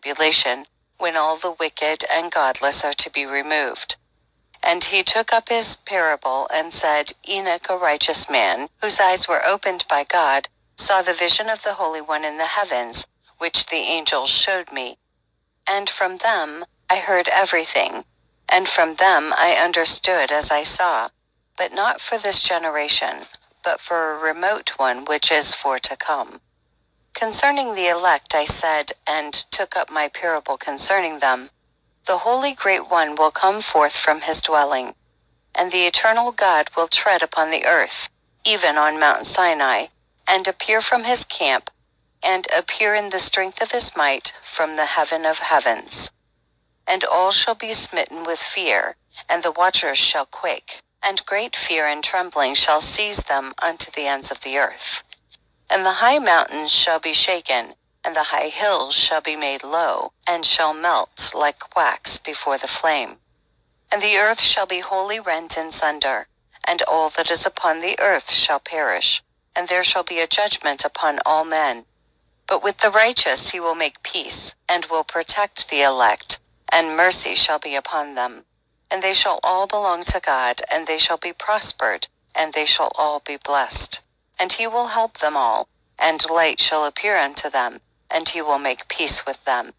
tribulation, when all the wicked and godless are to be removed. And he took up his parable and said, Enoch, a righteous man, whose eyes were opened by God, saw the vision of the Holy One in the heavens, which the angels showed me. And from them I heard everything, and from them I understood as I saw, but not for this generation, but for a remote one which is for to come. Concerning the elect I said, and took up my parable concerning them, the Holy Great One will come forth from his dwelling, and the eternal God will tread upon the earth, even on Mount Sinai, and appear from his camp, and appear in the strength of his might from the heaven of heavens. And all shall be smitten with fear, and the watchers shall quake, and great fear and trembling shall seize them unto the ends of the earth. And the high mountains shall be shaken, and the high hills shall be made low, and shall melt like wax before the flame. And the earth shall be wholly rent in sunder, and all that is upon the earth shall perish, and there shall be a judgment upon all men. But with the righteous he will make peace, and will protect the elect, and mercy shall be upon them. And they shall all belong to God, and they shall be prospered, and they shall all be blessed. And he will help them all, and light shall appear unto them, and he will make peace with them.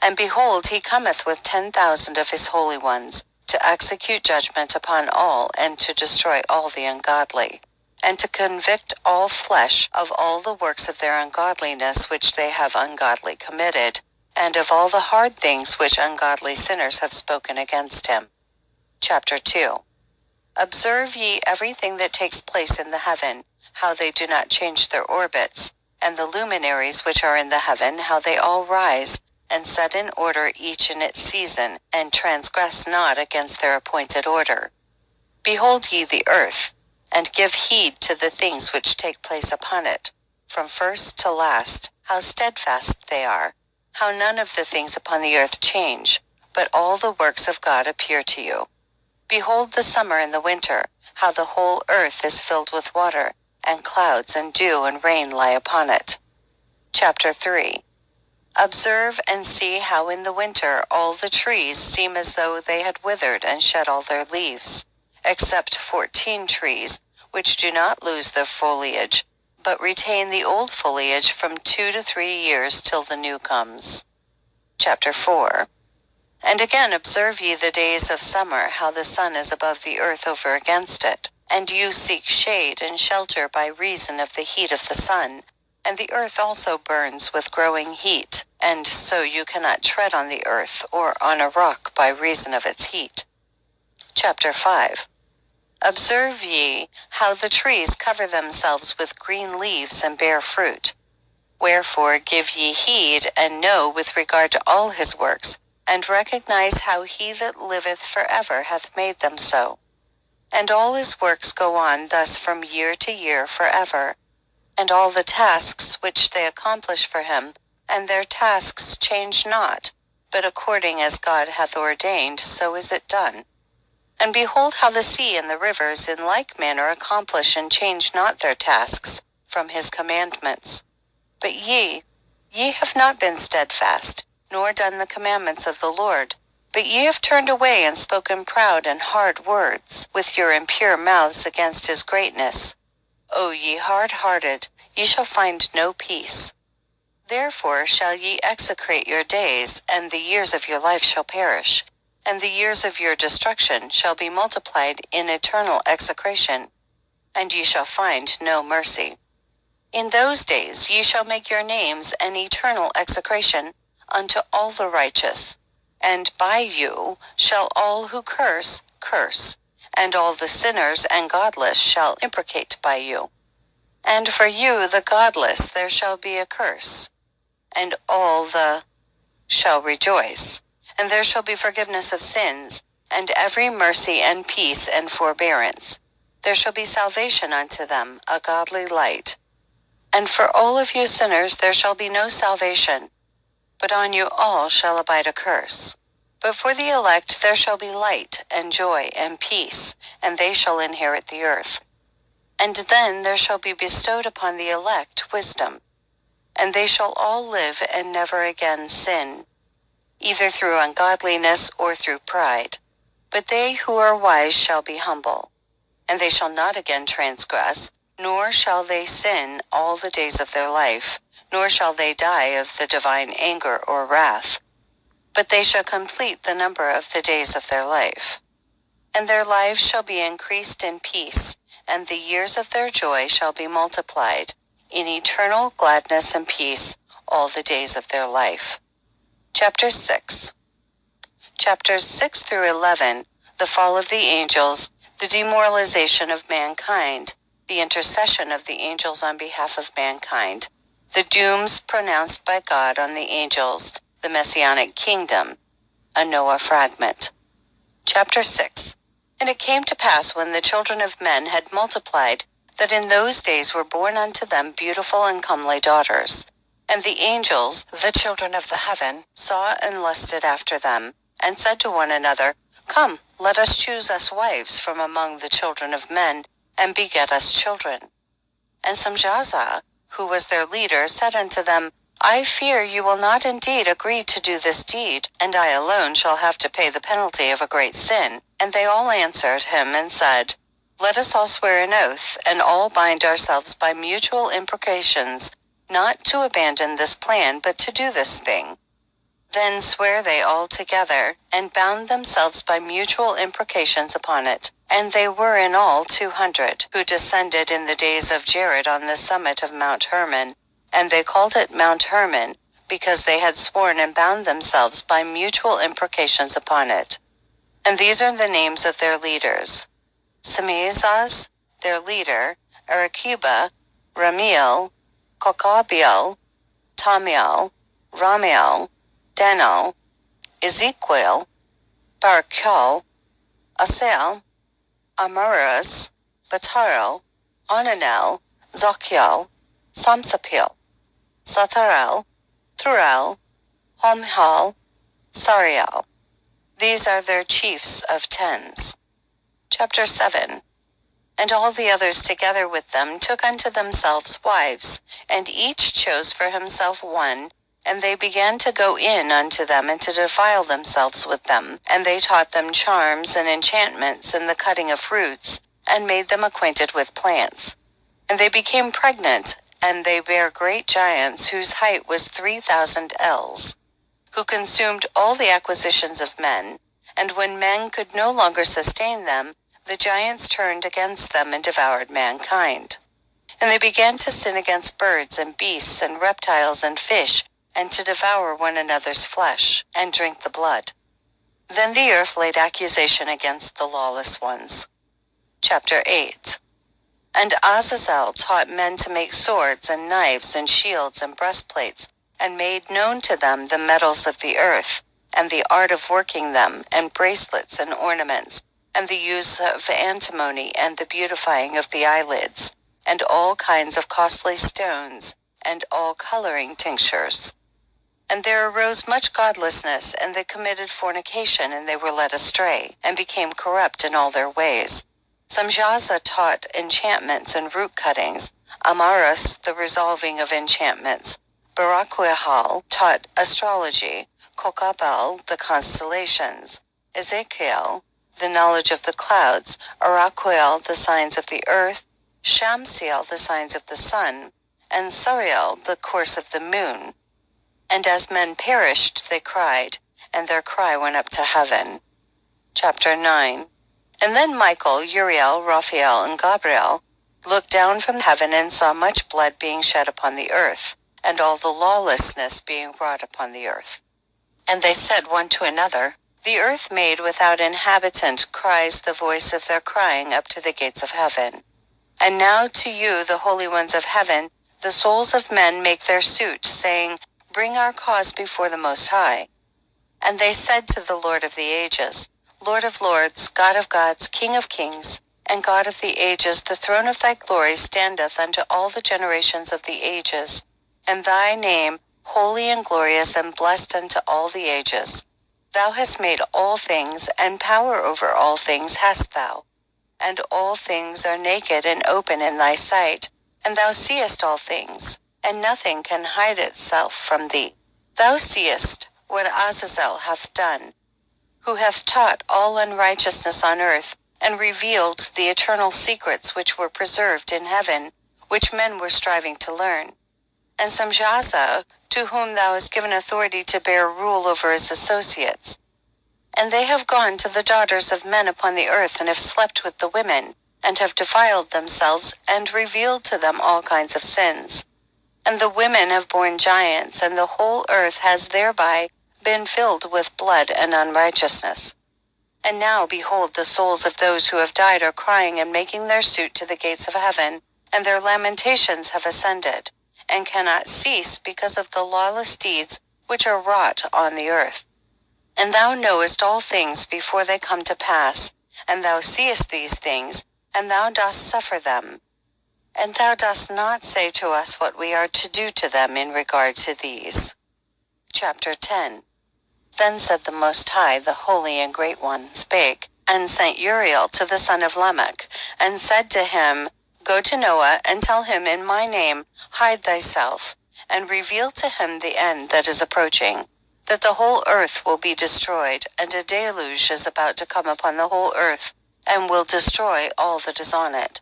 And behold, he cometh with 10,000 of his holy ones, to execute judgment upon all, and to destroy all the ungodly, and to convict all flesh of all the works of their ungodliness which they have ungodly committed, and of all the hard things which ungodly sinners have spoken against him. Chapter 2. Observe ye everything that takes place in the heaven, how they do not change their orbits, and the luminaries which are in the heaven, how they all rise, and set in order each in its season, and transgress not against their appointed order. Behold ye the earth, and give heed to the things which take place upon it, from first to last, how steadfast they are, how none of the things upon the earth change, but all the works of God appear to you. Behold the summer and the winter, how the whole earth is filled with water, and clouds and dew and rain lie upon it. Chapter 3. Observe and see how in the winter all the trees seem as though they had withered and shed all their leaves, except 14 trees, which do not lose their foliage, but retain the old foliage from 2 to 3 years till the new comes. Chapter 4. And again observe ye the days of summer, how the sun is above the earth over against it, and you seek shade and shelter by reason of the heat of the sun, and the earth also burns with growing heat, and so you cannot tread on the earth or on a rock by reason of its heat. Chapter 5. Observe ye how the trees cover themselves with green leaves and bear fruit. Wherefore give ye heed, and know with regard to all his works, and recognize how he that liveth forever hath made them so. And all his works go on thus from year to year forever, and all the tasks which they accomplish for him, and their tasks change not, but according as God hath ordained, so is it done. And behold how the sea and the rivers in like manner accomplish and change not their tasks from his commandments. But ye have not been steadfast, nor done the commandments of the Lord, but ye have turned away and spoken proud and hard words with your impure mouths against his greatness. O ye hard-hearted, ye shall find no peace. Therefore shall ye execrate your days, and the years of your life shall perish, and the years of your destruction shall be multiplied in eternal execration, and ye shall find no mercy. In those days ye shall make your names an eternal execration unto all the righteous, and by you shall all who curse, and all the sinners and godless shall imprecate by you. And for you the godless there shall be a curse, and all the shall rejoice, and there shall be forgiveness of sins, and every mercy and peace and forbearance. There shall be salvation unto them, a godly light. And for all of you sinners there shall be no salvation, but on you all shall abide a curse. But for the elect there shall be light, and joy, and peace, and they shall inherit the earth. And then there shall be bestowed upon the elect wisdom, and they shall all live and never again sin, either through ungodliness or through pride. But they who are wise shall be humble, and they shall not again transgress, nor shall they sin all the days of their life, nor shall they die of the divine anger or wrath. But they shall complete the number of the days of their life. And their lives shall be increased in peace, and the years of their joy shall be multiplied, in eternal gladness and peace all the days of their life. Chapter 6. Chapters 6 through 11, the fall of the angels, the demoralization of mankind, the intercession of the angels on behalf of mankind, the dooms pronounced by God on the angels, the Messianic kingdom, a Noah fragment. Chapter 6. And it came to pass when the children of men had multiplied, that in those days were born unto them beautiful and comely daughters. And the angels, the children of the heaven, saw and lusted after them, and said to one another, Come, let us choose us wives from among the children of men, and beget us children. And Samjaza, who was their leader, said unto them, I fear you will not indeed agree to do this deed, and I alone shall have to pay the penalty of a great sin. And they all answered him and said, Let us all swear an oath, and all bind ourselves by mutual imprecations, not to abandon this plan, but to do this thing. Then sware they all together, and bound themselves by mutual imprecations upon it. And they were in all 200, who descended in the days of Jared on the summit of Mount Hermon. And they called it Mount Hermon, because they had sworn and bound themselves by mutual imprecations upon it. And these are the names of their leaders: Semizaz, their leader, Arakiba, Ramiel, Kokabiel, Tamiel, Ramiel, Denel, Ezekiel, Barachel, Asael, Amaras, Batarel, Onanel, Zokiel, Samsapil, Satarel, Thurel, Homhal, Sariel. These are their chiefs of tens. Chapter 7. And all the others together with them took unto themselves wives, and each chose for himself one, and they began to go in unto them and to defile themselves with them. And they taught them charms and enchantments and the cutting of roots, and made them acquainted with plants. And they became pregnant, and they bare great giants, whose height was 3,000 ells, who consumed all the acquisitions of men. And when men could no longer sustain them, the giants turned against them and devoured mankind. And they began to sin against birds and beasts and reptiles and fish, and to devour one another's flesh, and drink the blood. Then the earth laid accusation against the lawless ones. Chapter 8. And Azazel taught men to make swords and knives and shields and breastplates, and made known to them the metals of the earth, and the art of working them, and bracelets and ornaments, and the use of antimony, and the beautifying of the eyelids, and all kinds of costly stones, and all coloring tinctures. And there arose much godlessness, and they committed fornication, and they were led astray, and became corrupt in all their ways. Samjaza taught enchantments and root cuttings, Amaras the resolving of enchantments, Barakwehal taught astrology, Kokabel the constellations, Ezekiel the knowledge of the clouds, Araquel the signs of the earth, Shamsiel the signs of the sun, and Sariel the course of the moon. And as men perished, they cried, and their cry went up to heaven. Chapter 9. And then Michael, Uriel, Raphael, and Gabriel looked down from heaven and saw much blood being shed upon the earth, and all the lawlessness being wrought upon the earth. And they said one to another, The earth made without inhabitant cries the voice of their crying up to the gates of heaven. And now to you, the holy ones of heaven, the souls of men make their suit, saying, Bring our cause before the Most High. And they said to the Lord of the ages, Lord of lords, God of gods, King of kings, and God of the ages, the throne of thy glory standeth unto all the generations of the ages, and thy name holy and glorious and blessed unto all the ages. Thou hast made all things, and power over all things hast thou. And all things are naked and open in thy sight, and thou seest all things, and nothing can hide itself from thee. Thou seest what Azazel hath done, who hath taught all unrighteousness on earth, and revealed the eternal secrets which were preserved in heaven, which men were striving to learn. And Samjaza, to whom thou hast given authority to bear rule over his associates. And they have gone to the daughters of men upon the earth, and have slept with the women, and have defiled themselves, and revealed to them all kinds of sins. And the women have borne giants, and the whole earth has thereby been filled with blood and unrighteousness. And now, behold, the souls of those who have died are crying and making their suit to the gates of heaven, and their lamentations have ascended, and cannot cease because of the lawless deeds which are wrought on the earth. And thou knowest all things before they come to pass, and thou seest these things, and thou dost suffer them. And thou dost not say to us what we are to do to them in regard to these. Chapter 10. Then said the Most High, the Holy and Great One, spake, and sent Uriel to the son of Lamech, and said to him, Go to Noah, and tell him in my name, hide thyself, and reveal to him the end that is approaching, that the whole earth will be destroyed, and a deluge is about to come upon the whole earth, and will destroy all that is on it.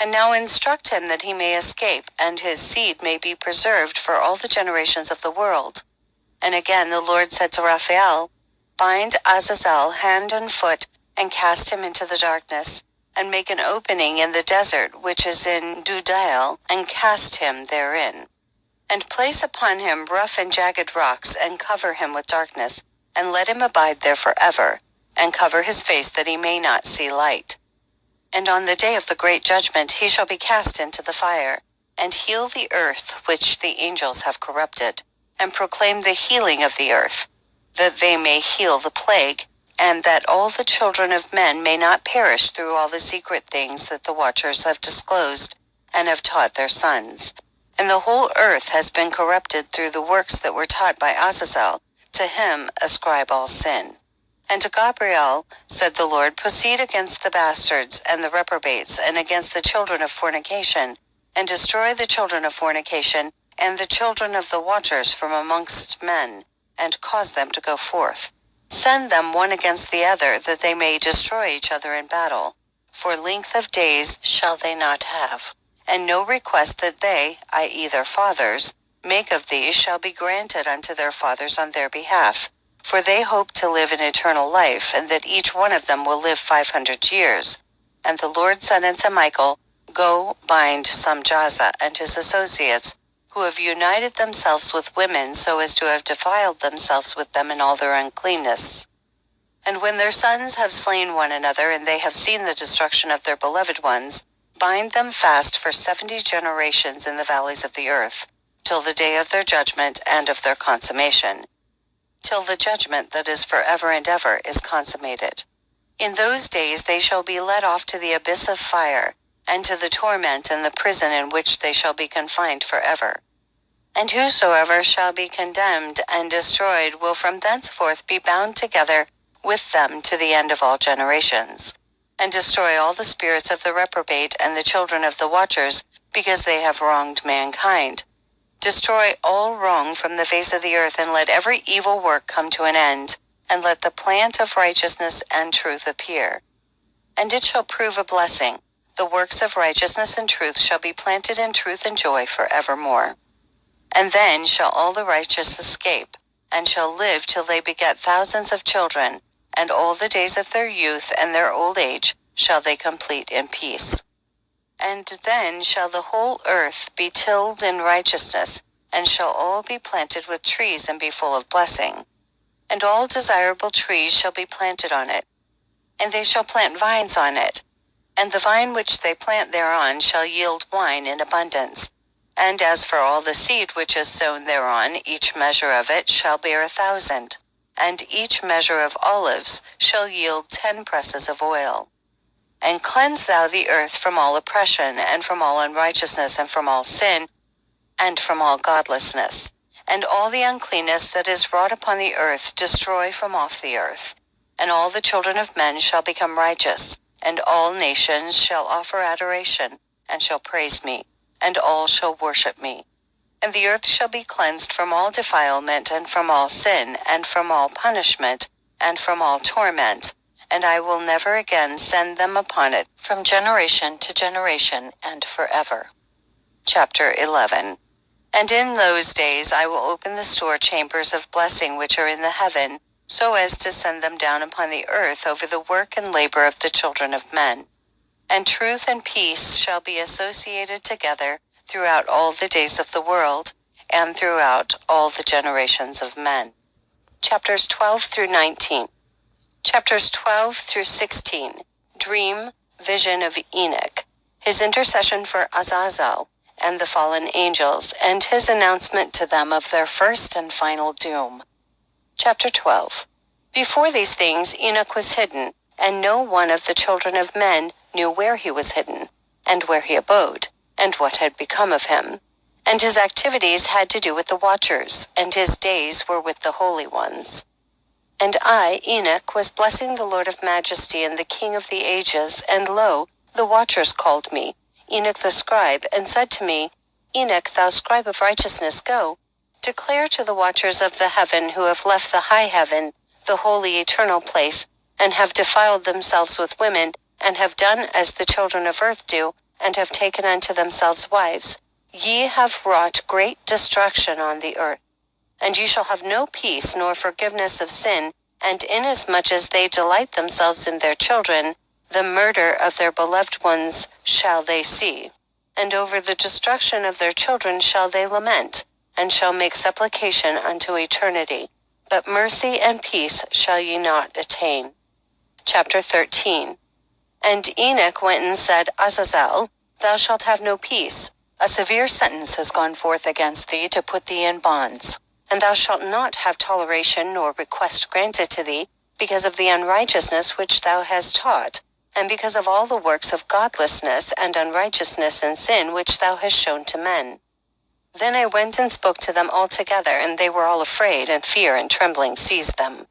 And now instruct him that he may escape, and his seed may be preserved for all the generations of the world. And again the Lord said to Raphael, Bind Azazel hand and foot, and cast him into the darkness, and make an opening in the desert which is in Dudael, and cast him therein. And place upon him rough and jagged rocks, and cover him with darkness, and let him abide there forever, and cover his face that he may not see light. And on the day of the great judgment he shall be cast into the fire, and heal the earth which the angels have corrupted, and proclaim the healing of the earth, that they may heal the plague, and that all the children of men may not perish through all the secret things that the watchers have disclosed, and have taught their sons. And the whole earth has been corrupted through the works that were taught by Azazel. To him ascribe all sin. And to Gabriel said the Lord, Proceed against the bastards and the reprobates, and against the children of fornication, and destroy the children of fornication, and the children of the watchers from amongst men, and cause them to go forth. Send them one against the other, that they may destroy each other in battle. For length of days shall they not have, and no request that they, i.e. their fathers, make of thee shall be granted unto their fathers on their behalf. For they hope to live in eternal life, and that each one of them will live 500 years. And the Lord said unto Michael, Go, bind Samjaza and his associates, who have united themselves with women so as to have defiled themselves with them in all their uncleanness. And when their sons have slain one another, and they have seen the destruction of their beloved ones, bind them fast for 70 generations in the valleys of the earth, till the day of their judgment and of their consummation, till the judgment that is forever and ever is consummated. In those days they shall be led off to the abyss of fire, and to the torment and the prison in which they shall be confined forever. And whosoever shall be condemned and destroyed will from thenceforth be bound together with them to the end of all generations, and destroy all the spirits of the reprobate and the children of the watchers, because they have wronged mankind. Destroy all wrong from the face of the earth, and let every evil work come to an end, and let the plant of righteousness and truth appear. And it shall prove a blessing. The works of righteousness and truth shall be planted in truth and joy forevermore. And then shall all the righteous escape, and shall live till they beget thousands of children, and all the days of their youth and their old age shall they complete in peace. And then shall the whole earth be tilled in righteousness, and shall all be planted with trees and be full of blessing. And all desirable trees shall be planted on it, and they shall plant vines on it, and the vine which they plant thereon shall yield wine in abundance. And as for all the seed which is sown thereon, each measure of it shall bear 1,000, and each measure of olives shall yield 10 presses of oil. And cleanse thou the earth from all oppression, and from all unrighteousness, and from all sin, and from all godlessness. And all the uncleanness that is wrought upon the earth destroy from off the earth. And all the children of men shall become righteous, and all nations shall offer adoration, and shall praise me, and all shall worship me. And the earth shall be cleansed from all defilement, and from all sin, and from all punishment, and from all torment, and I will never again send them upon it, from generation to generation, and forever. Chapter 11. And in those days I will open the store chambers of blessing which are in the heaven, so as to send them down upon the earth over the work and labor of the children of men. And truth and peace shall be associated together throughout all the days of the world, and throughout all the generations of men. Chapters 12 through 19. Chapters 12 through 16. Dream, vision of Enoch, his intercession for Azazel and the fallen angels, and his announcement to them of their first and final doom. Chapter 12. Before these things Enoch was hidden, and no one of the children of men knew where he was hidden, and where he abode, and what had become of him. And his activities had to do with the watchers, and his days were with the holy ones. And I, Enoch, was blessing the Lord of majesty and the King of the ages, and lo, the watchers called me, Enoch the scribe, and said to me, Enoch, thou scribe of righteousness, go, declare to the watchers of the heaven who have left the high heaven, the holy eternal place, and have defiled themselves with women, and have done as the children of earth do, and have taken unto themselves wives. Ye have wrought great destruction on the earth. And ye shall have no peace nor forgiveness of sin, and inasmuch as they delight themselves in their children, the murder of their beloved ones shall they see. And over the destruction of their children shall they lament, and shall make supplication unto eternity. But mercy and peace shall ye not attain. Chapter 13. And Enoch went and said, Azazel, thou shalt have no peace. A severe sentence has gone forth against thee to put thee in bonds. And thou shalt not have toleration nor request granted to thee, because of the unrighteousness which thou hast taught, and because of all the works of godlessness and unrighteousness and sin which thou hast shown to men. Then I went and spoke to them all together, and they were all afraid, and fear and trembling seized them.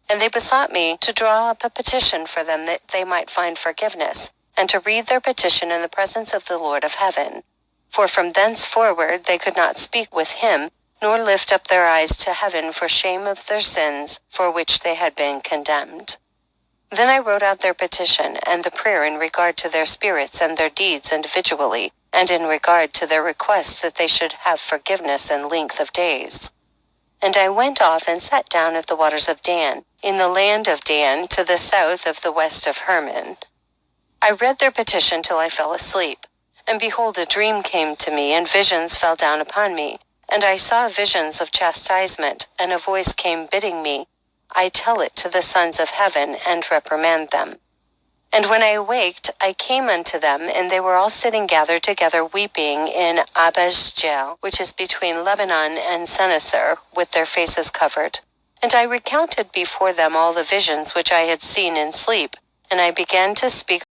And they besought me to draw up a petition for them that they might find forgiveness, and to read their petition in the presence of the Lord of heaven. For from thenceforward they could not speak with him, nor lift up their eyes to heaven for shame of their sins, for which they had been condemned. Then I wrote out their petition, and the prayer in regard to their spirits and their deeds individually, and in regard to their request that they should have forgiveness and length of days. And I went off and sat down at the waters of Dan, in the land of Dan, to the south of the west of Hermon. I read their petition till I fell asleep. And behold, a dream came to me, and visions fell down upon me. And I saw visions of chastisement, and a voice came bidding me, I tell it to the sons of heaven, and reprimand them. And when I awaked, I came unto them, and they were all sitting gathered together weeping in Abashjael, which is between Lebanon and Sennacer, with their faces covered. And I recounted before them all the visions which I had seen in sleep, and I began to speak